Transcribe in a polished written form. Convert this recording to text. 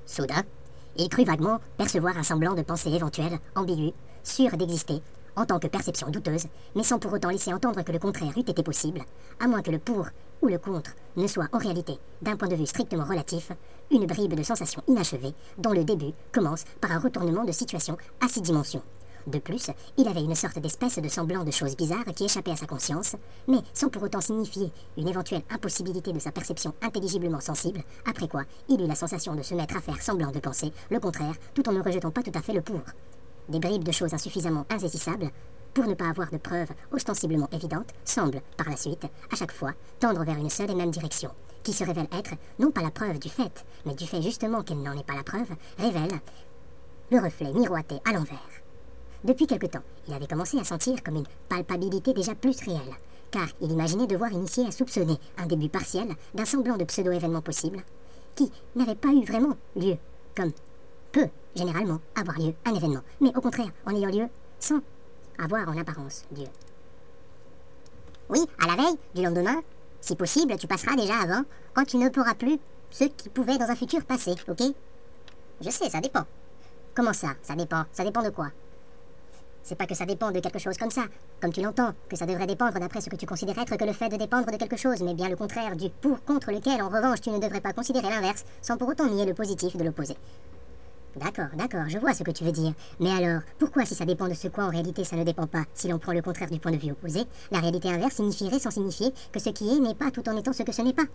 Soudain, il crut vaguement percevoir un semblant de pensée éventuelle, ambiguë, sûre d'exister, en tant que perception douteuse, mais sans pour autant laisser entendre que le contraire eût été possible, à moins que le pour ou le contre ne soit en réalité, d'un point de vue strictement relatif, une bribe de sensations inachevées, dont le début commence par un retournement de situation à 6 dimensions. De plus, il avait une sorte d'espèce de semblant de choses bizarres qui échappait à sa conscience, mais sans pour autant signifier une éventuelle impossibilité de sa perception intelligiblement sensible, après quoi il eut la sensation de se mettre à faire semblant de penser le contraire, tout en ne rejetant pas tout à fait le pour. Des bribes de choses insuffisamment insaisissables, pour ne pas avoir de preuves ostensiblement évidentes, semblent, par la suite, à chaque fois, tendre vers une seule et même direction, qui se révèle être, non pas la preuve du fait, mais du fait justement qu'elle n'en est pas la preuve, révèle le reflet miroité à l'envers. Depuis quelque temps, il avait commencé à sentir comme une palpabilité déjà plus réelle, car il imaginait devoir initier à soupçonner un début partiel d'un semblant de pseudo-événement possible, qui n'avait pas eu vraiment lieu, comme peut généralement avoir lieu un événement, mais au contraire en ayant lieu sans avoir en apparence lieu. Oui, à la veille du lendemain, si possible, tu passeras déjà avant, quand tu ne pourras plus ce qui pouvait dans un futur passer, ok? Je sais, ça dépend. Comment ça, ça dépend? Ça dépend de quoi? C'est pas que ça dépend de quelque chose comme ça, comme tu l'entends, que ça devrait dépendre d'après ce que tu considères être que le fait de dépendre de quelque chose, mais bien le contraire du pour contre lequel, en revanche, tu ne devrais pas considérer l'inverse, sans pour autant nier le positif de l'opposé. D'accord, je vois ce que tu veux dire. Mais alors, pourquoi si ça dépend de ce quoi en réalité ça ne dépend pas? Si l'on prend le contraire du point de vue opposé, la réalité inverse signifierait sans signifier que ce qui est n'est pas tout en étant ce que ce n'est pas.